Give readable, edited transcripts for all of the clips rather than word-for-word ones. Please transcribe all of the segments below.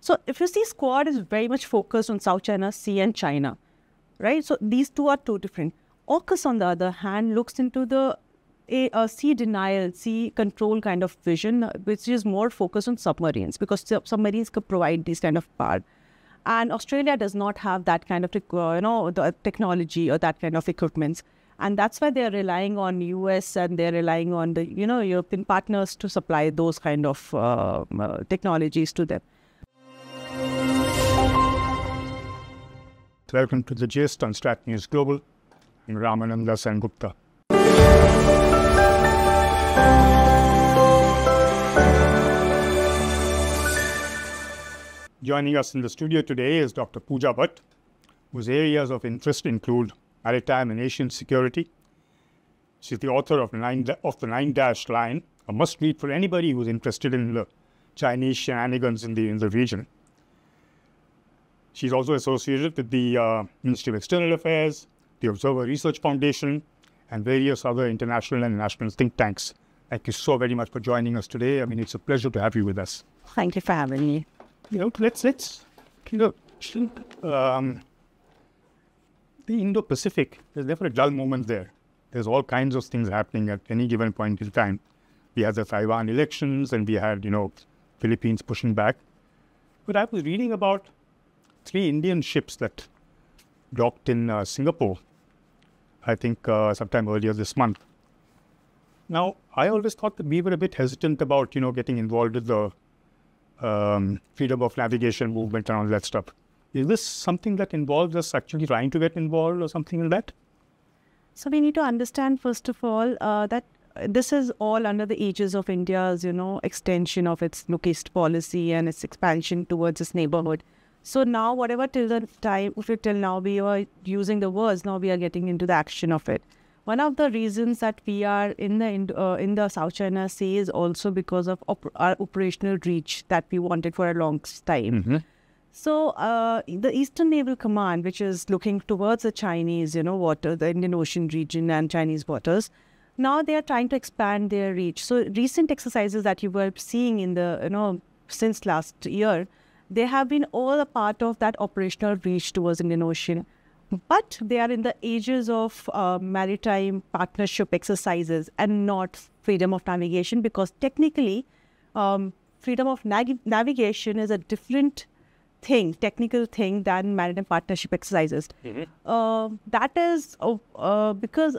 So if you see, Squad is very much focused on South China Sea and China, right? So these two are two different. AUKUS, on the other hand, looks into the sea denial, sea control kind of vision, which is more focused on submarines, because submarines could provide this kind of power. And Australia does not have that kind of, the technology or that kind of equipment. And that's why they're relying on US and they're relying on the, European partners to supply those kind of technologies to them. Welcome to the gist on Strat News Global. I'm Ramananda Sengupta. Joining us in the studio today is Dr. Pooja Bhatt, whose areas of interest include maritime and Asian security. She's the author of the 9-Dash Line, a must-read for anybody who's interested in the Chinese shenanigans in the region. She's also associated with the Ministry of External Affairs, the Observer Research Foundation, and various other international and national think tanks. Thank you so very much for joining us today. I mean, it's a pleasure to have you with us. Thank you for having me. Let's the Indo-Pacific, there's never a dull moment there. There's all kinds of things happening at any given point in time. We had the Taiwan elections and we had, Philippines pushing back. But I was reading about 3 Indian ships that docked in Singapore, I think sometime earlier this month. Now, I always thought that we were a bit hesitant about, getting involved with the freedom of navigation movement and all that stuff. Is this something that involves us actually trying to get involved or something like that? So we need to understand, first of all, that this is all under the aegis of India's, extension of its look-east policy and its expansion towards its neighborhood. So now, whatever till now we were using the words, now we are getting into the action of it. One of the reasons that we are in the South China Sea is also because of our operational reach that we wanted for a long time. Mm-hmm. So the Eastern Naval Command, which is looking towards the Chinese, water, the Indian Ocean region and Chinese waters, now they are trying to expand their reach. So recent exercises that you were seeing in the, since last year, they have been all a part of that operational reach towards Indian Ocean. But they are in the ages of maritime partnership exercises and not freedom of navigation, because technically freedom of navigation is a different thing, technical thing, than maritime partnership exercises. Mm-hmm. That is because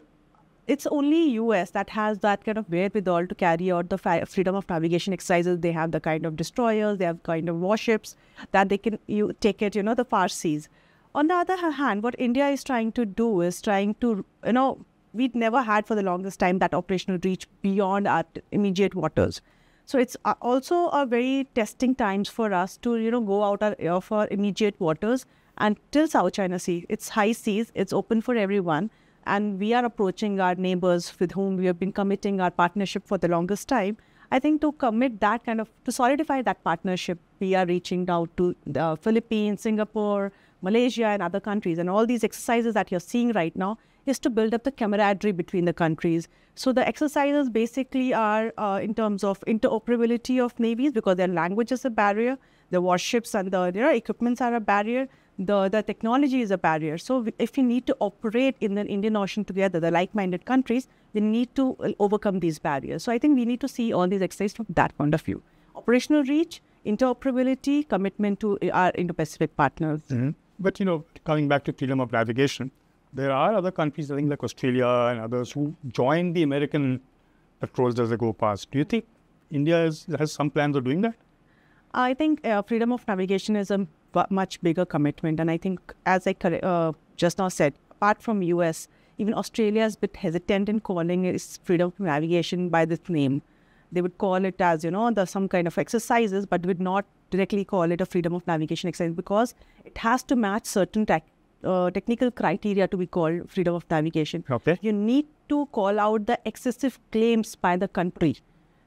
it's only US that has that kind of wherewithal to carry out the freedom of navigation exercises. They have the kind of destroyers, they have kind of warships that they can take it, the far seas. On the other hand, what India is trying to do is we'd never had for the longest time that operational reach beyond our immediate waters. So it's also a very testing times for us to, go out of our immediate waters and till South China Sea. It's high seas, it's open for everyone. And we are approaching our neighbors with whom we have been committing our partnership for the longest time. I think to commit that to solidify that partnership, we are reaching out to the Philippines, Singapore, Malaysia and other countries. And all these exercises that you're seeing right now is to build up the camaraderie between the countries. So the exercises basically are in terms of interoperability of navies, because their language is a barrier, the warships and the equipments are a barrier, the technology is a barrier. So if we need to operate in the Indian Ocean together, the like-minded countries, they need to overcome these barriers. So I think we need to see all these exercises from that point of view. Operational reach, interoperability, commitment to our Indo-Pacific partners. Mm-hmm. But, coming back to freedom of navigation, there are other countries, I think like Australia and others, who join the American patrols as they go past. Do you think India has some plans of doing that? I think freedom of navigation is a much bigger commitment. And I think, as I just now said, apart from US, even Australia is a bit hesitant in calling it freedom of navigation by this name. They would call it as, some kind of exercises, but would not directly call it a freedom of navigation exercise, because it has to match certain technical criteria to be called freedom of navigation. Okay. You need to call out the excessive claims by the country.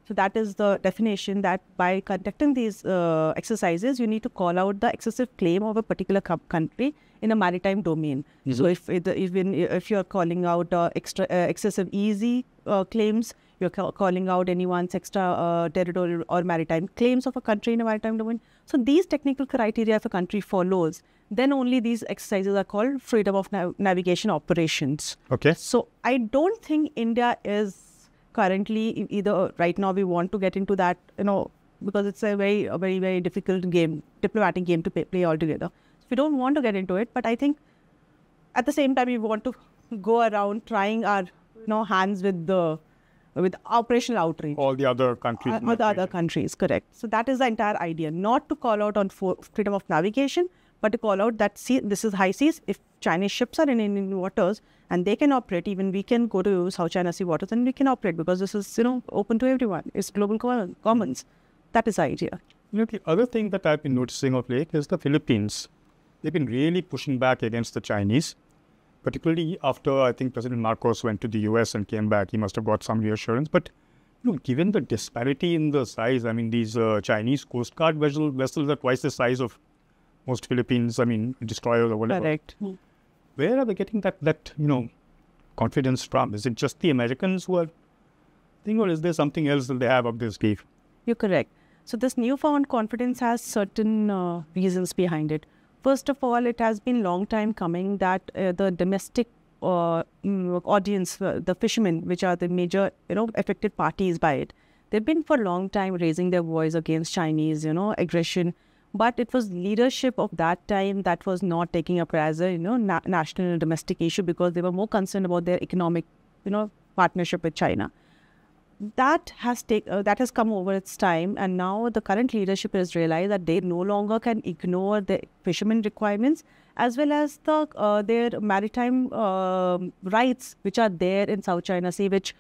So that is the definition, that by conducting these exercises, you need to call out the excessive claim of a particular country in a maritime domain. Mm-hmm. So if you're calling out excessive easy claims, you're calling out anyone's extra territorial or maritime claims of a country in a maritime domain. So these technical criteria if a country follows, then only these exercises are called freedom of navigation operations. Okay. So I don't think India is currently either right now we want to get into that, because it's a very difficult game, diplomatic game to play altogether. So we don't want to get into it, but I think at the same time we want to go around trying our hands with operational outreach. All the other countries. All the other countries, correct. So that is the entire idea, not to call out on freedom of navigation, but to call out that this is high seas. If Chinese ships are in Indian waters and they can operate, even we can go to South China Sea waters and we can operate because this is open to everyone. It's global commons. That is the idea. The other thing that I've been noticing of late is the Philippines. They've been really pushing back against the Chinese, particularly after I think President Marcos went to the US and came back. He must have got some reassurance. But given the disparity in the size, I mean, these Chinese Coast Guard vessels are twice the size of most Philippines, destroyers or whatever. Correct. Where are they getting that confidence from? Is it just the Americans who are thinking, or is there something else that they have up their sleeve? You're correct. So this newfound confidence has certain reasons behind it. First of all, it has been a long time coming that the domestic audience, the fishermen, which are the major, affected parties by it, they've been for a long time raising their voice against Chinese, aggression. But it was leadership of that time that was not taking up as a, national domestic issue because they were more concerned about their economic, partnership with China. That has come over its time, and now the current leadership has realized that they no longer can ignore the fishermen requirements as well as their maritime rights which are there in South China Sea, which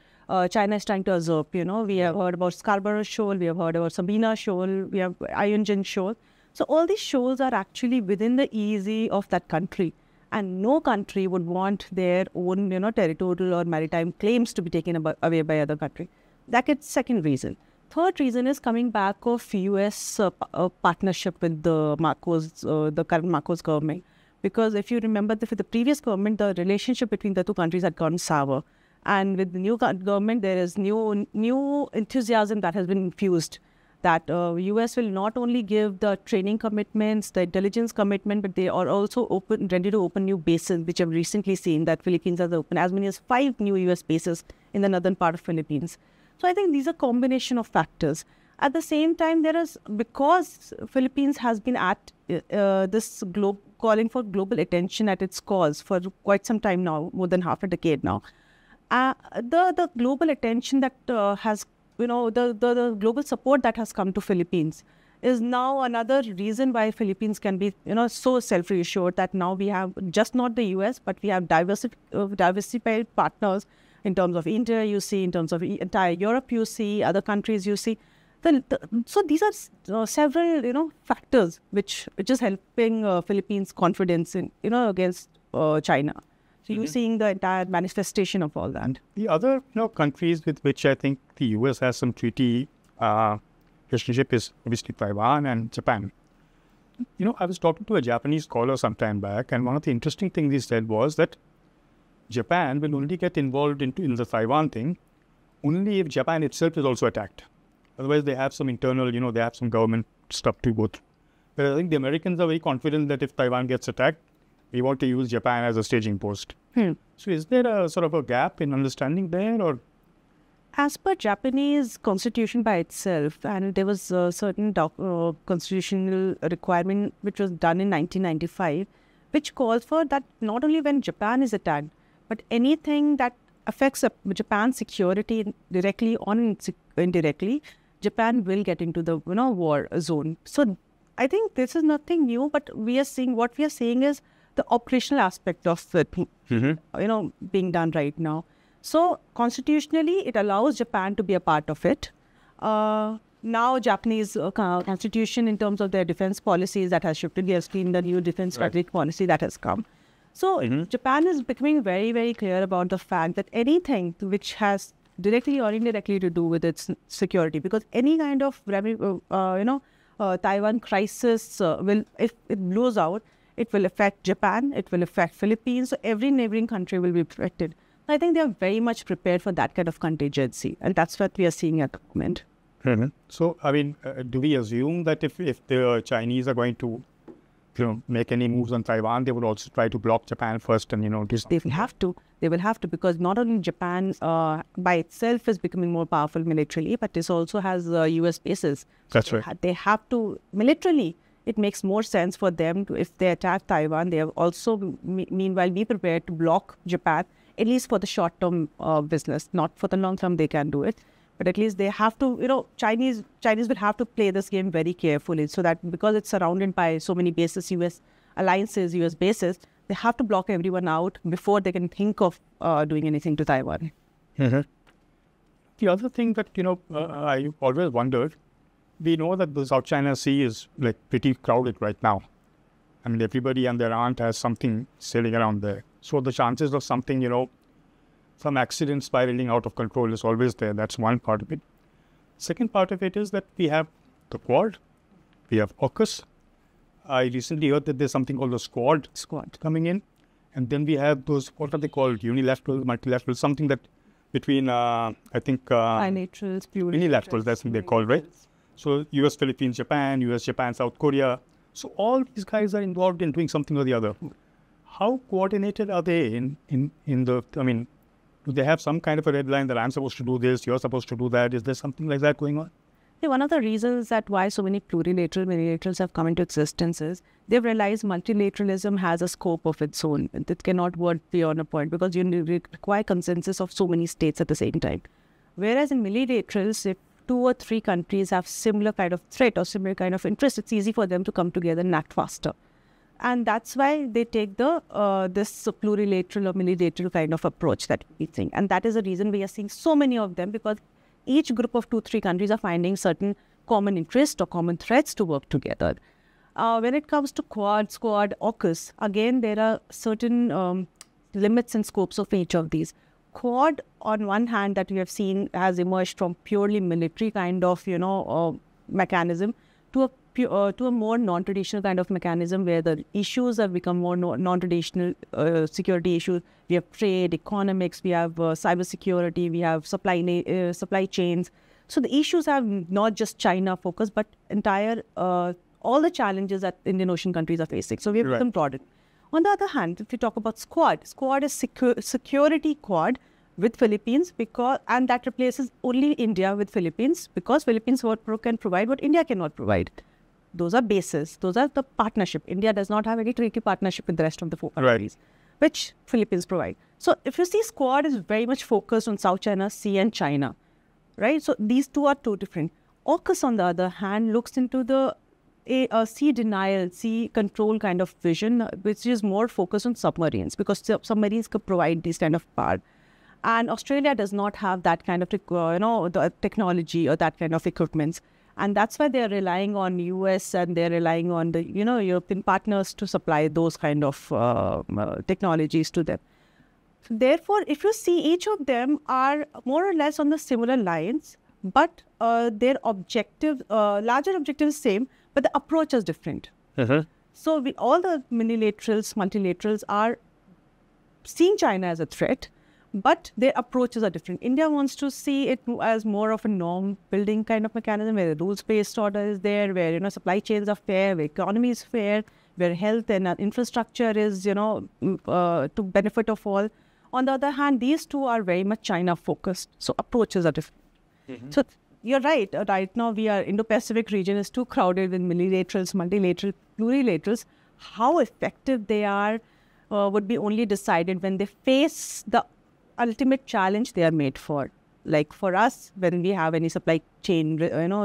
China is trying to usurp. We have heard about Scarborough Shoal, we have heard about Sabina Shoal, we have Ionjin Shoal. So all these shoals are actually within the EEZ of that country, and no country would want their own, territorial or maritime claims to be taken away by other country. That is second reason. Third reason is coming back of U.S. Partnership with the current Marcos government. Because if you remember, for the previous government, the relationship between the two countries had gone sour. And with the new government, there is new enthusiasm that has been infused. That U.S. will not only give the training commitments, the intelligence commitment, but they are also ready to open new bases, which I've recently seen that Philippines has opened as many as 5 new U.S. bases in the northern part of Philippines. So I think these are combination of factors. At the same time, because Philippines has been at calling for global attention at its cause for quite some time now, more than half a decade now. The global attention that has the global support that has come to Philippines is now another reason why Philippines can be, so self-reassured that now we have just not the US, but we have diversified partners in terms of India, you see, in terms of entire Europe, you see, other countries, you see. So these are several, factors which is helping Philippines' confidence in, against China. So you're seeing the entire manifestation of all that. The other countries with which I think the US has some treaty relationship is obviously Taiwan and Japan. I was talking to a Japanese scholar some time back, and one of the interesting things he said was that Japan will only get involved in the Taiwan thing only if Japan itself is also attacked. Otherwise, they have some internal, they have some government stuff to go through. But I think the Americans are very confident that if Taiwan gets attacked, we want to use Japan as a staging post. So is there a sort of a gap in understanding there, or? As per Japanese constitution by itself, and there was a certain constitutional requirement which was done in 1995, which calls for that not only when Japan is attacked, but anything that affects Japan's security directly or indirectly, Japan will get into the war zone. So I think this is nothing new, but what we are seeing is the operational aspect of it, being done right now. So constitutionally, it allows Japan to be a part of it. Now, Japanese constitution, in terms of their defense policies that has shifted, we have seen the new defense strategic policy that has come. So Japan is becoming very, very clear about the fact that anything which has directly or indirectly to do with its security, because any kind of Taiwan crisis if it blows out, it will affect Japan, it will affect Philippines, so every neighboring country will be affected. I think they are very much prepared for that kind of contingency, and that's what we are seeing at the moment. So, I mean, do we assume that if the Chinese are going to, make any moves on Taiwan, they would also try to block Japan first and, do something? They will have to. They will have to, because not only Japan by itself is becoming more powerful militarily, but it also has US bases. That's right. They have to, militarily, it makes more sense for them to, if they attack Taiwan, they have also, meanwhile, be prepared to block Japan, at least for the short-term business. Not for the long-term, they can do it. But at least they have to, Chinese will have to play this game very carefully, so that because it's surrounded by so many bases, US alliances, US bases, they have to block everyone out before they can think of doing anything to Taiwan. The other thing that, I always wondered, we know that the South China Sea is like pretty crowded right now. I mean, everybody and their aunt has something sailing around there. So the chances of something, some accident spiraling out of control is always there. That's one part of it. Second part of it is that we have the Quad, we have AUKUS. I recently heard that there's something called the Squad coming in. And then we have those, what are they called? Unilateral, multilateral, something that between, I think... Bilaterals, unilaterals, that's what they're called, right? So US, Philippines, Japan, US, Japan, South Korea. So all these guys are involved in doing something or the other. How coordinated are they in the, I mean, do they have some kind of a red line that I'm supposed to do this, you're supposed to do that? Is there something like that going on? Yeah, one of the reasons that why so many minilaterals have come into existence is they've realized multilateralism has a scope of its own. It cannot work beyond a point, because you require consensus of so many states at the same time. Whereas in multilaterals, if 2 or 3 countries have similar kind of threat or similar kind of interest, it's easy for them to come together and act faster. And that's why they take the this plurilateral or multilateral kind of approach that we think. And that is the reason we are seeing so many of them, because each group of 2-3 countries are finding certain common interest or common threats to work together. When it comes to Quad, AUKUS, again, there are certain limits and scopes of each of these. Quad, on one hand, that we have seen has emerged from purely military kind of, mechanism to a more non-traditional kind of mechanism, where the issues have become more non-traditional security issues. We have trade, economics, we have cybersecurity, we have supply chains. So the issues have not just China focused, but entire all the challenges that Indian Ocean countries are facing. So we have become broadened. On the other hand, if we talk about Squad is security Quad with Philippines, and that replaces only India with Philippines, because Philippines can provide what India cannot provide. Those are bases. Those are the partnership. India does not have any tricky partnership with the rest of the 4 countries, which Philippines provide. So if you see, Squad is very much focused on South China Sea and China, right? So these two are two different. AUKUS, on the other hand, looks into the sea denial, sea control kind of vision, which is more focused on submarines, because submarines could provide these kind of power. And Australia does not have that kind of, the technology or that kind of equipments. And that's why they're relying on US and they're relying on the, European partners to supply those kind of technologies to them. So therefore, if you see, each of them are more or less on the similar lines, but their objective, larger objective is same, but the approach is different. So all the multilaterals are seeing China as a threat, but their approaches are different. India wants to see it as more of a norm-building kind of mechanism, where the rules-based order is there, where supply chains are fair, where economy is fair, where health and infrastructure is to benefit of all. On the other hand, these two are very much China-focused, so approaches are different. So you're right. Right now, Indo-Pacific region is too crowded with multilaterals, plurilaterals. How effective they are would be only decided when they face the ultimate challenge they are made for. Like for us, when we have any supply chain,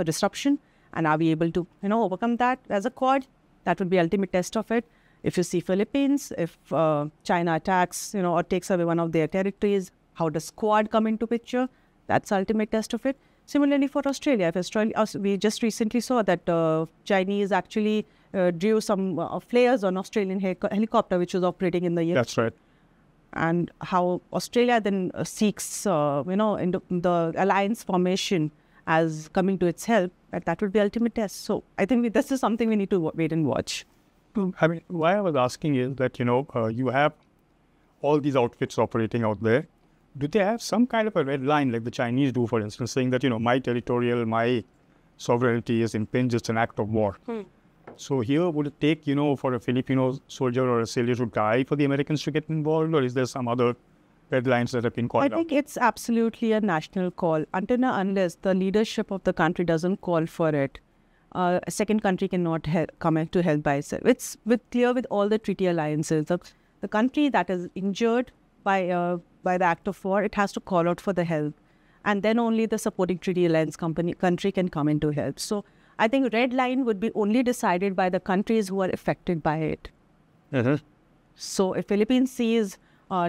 disruption, and are we able to, overcome that as a Quad? That would be ultimate test of it. If you see Philippines, if China attacks, or takes away one of their territories, how does Quad come into picture? That's ultimate test of it. Similarly for Australia, we just recently saw that Chinese actually drew some flares on Australian helicopter, which was operating in the Yemen. That's right. And how Australia then seeks, in the alliance formation as coming to its help, that would be ultimate test. So I think this is something we need to wait and watch. I mean, why I was asking is that, you have all these outfits operating out there. do they have some kind of a red line like the Chinese do, for instance, saying that, my territorial, my sovereignty is impinged, it's an act of war. So here, would it take, for a Filipino soldier or a sailor to die for the Americans to get involved, or is there some other red lines that have been called out? I think it's absolutely a national call. Until and unless the leadership of the country doesn't call for it, a second country cannot come to help by itself. It's clear with all the treaty alliances. The country that is injured by the act of war, it has to call out for the help. And then only the supporting treaty alliance country can come in to help. So I think red line would be only decided by the countries who are affected by it. So if Philippines sees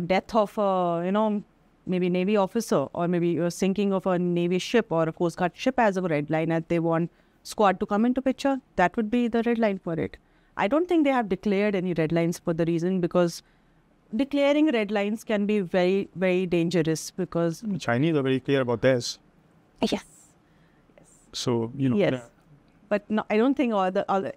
death of a, maybe Navy officer, or maybe a sinking of a Navy ship or a Coast Guard ship as a red line, and they want squad to come into picture, that would be the red line for it. I don't think they have declared any red lines for the reason, because declaring red lines can be very, very dangerous, because... The Chinese are very clear about theirs. Yes. So, Yes. But no, I don't think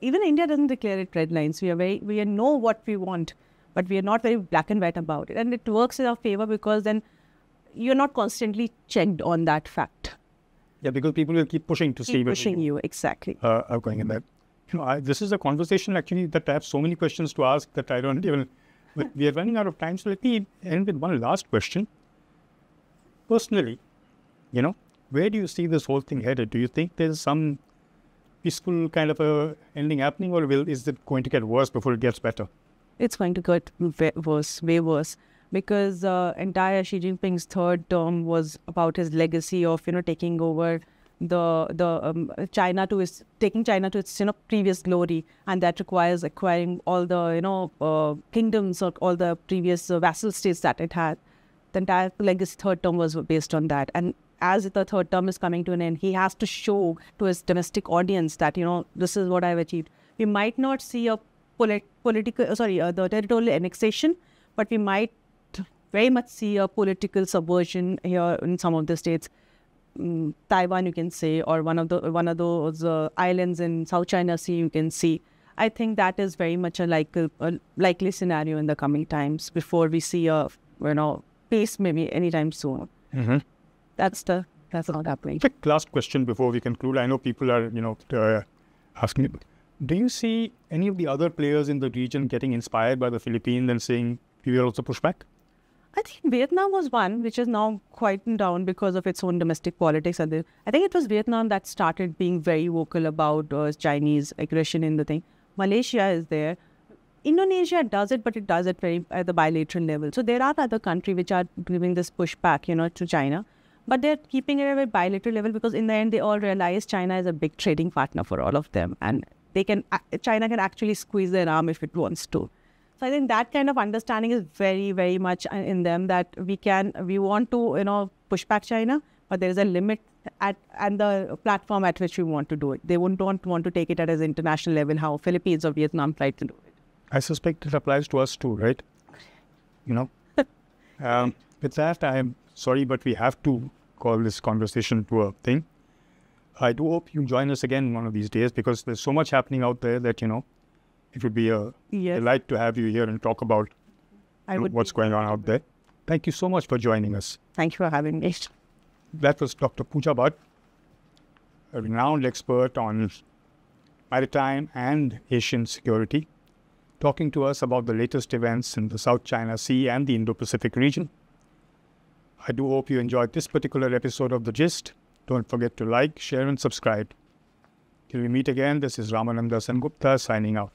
even India doesn't declare it red lines. We know what we want, but we are not very black and white about it. And it works in our favor, because then you're not constantly checked on that fact. Yeah, because people will keep pushing to see pushing you, exactly. Are going in that. This is a conversation actually that I have so many questions to ask that I don't even... But we are running out of time, so let me end with one last question. Personally, where do you see this whole thing headed? Do you think there's some peaceful kind of a ending happening, or is it going to get worse before it gets better? It's going to get worse, way worse, because entire Xi Jinping's third term was about his legacy of taking over taking China to its previous glory, and that requires acquiring all the kingdoms or all the previous vassal states that it had. The entire legacy third term was based on that, and as the third term is coming to an end, he has to show to his domestic audience that this is what I've achieved. We might not see a the territorial annexation, but we might very much see a political subversion here in some of the states. Taiwan, you can say, or one of those islands in South China Sea, you can see. I think that is very much a likely scenario in the coming times before we see a peace maybe anytime soon. That's not happening. Quick last question before we conclude. I know people are asking, do you see any of the other players in the region getting inspired by the Philippines and saying we will also push back? I think Vietnam was one which is now quietened down because of its own domestic politics. I think it was Vietnam that started being very vocal about Chinese aggression in the thing. Malaysia is there. Indonesia does it, but it does it very at the bilateral level. So there are other countries which are giving this pushback, to China. But they're keeping it at a bilateral level, because in the end, they all realize China is a big trading partner for all of them. And China can actually squeeze their arm if it wants to. So I think that kind of understanding is very, very much in them, that we want to, push back China, but there is a limit and the platform at which we want to do it. They don't want to take it at an international level, how Philippines or Vietnam tried to do it. I suspect it applies to us too, right? With that, I am sorry, but we have to call this conversation to a thing. I do hope you join us again one of these days, because there's so much happening out there that, it would be a delight to have you here and talk about what's going on out there. Thank you so much for joining us. Thank you for having me. That was Dr. Pooja Bhatt, a renowned expert on maritime and Asian security, talking to us about the latest events in the South China Sea and the Indo-Pacific region. I do hope you enjoyed this particular episode of The Gist. Don't forget to like, share and subscribe. Till we meet again, this is Ramananda Sengupta signing out.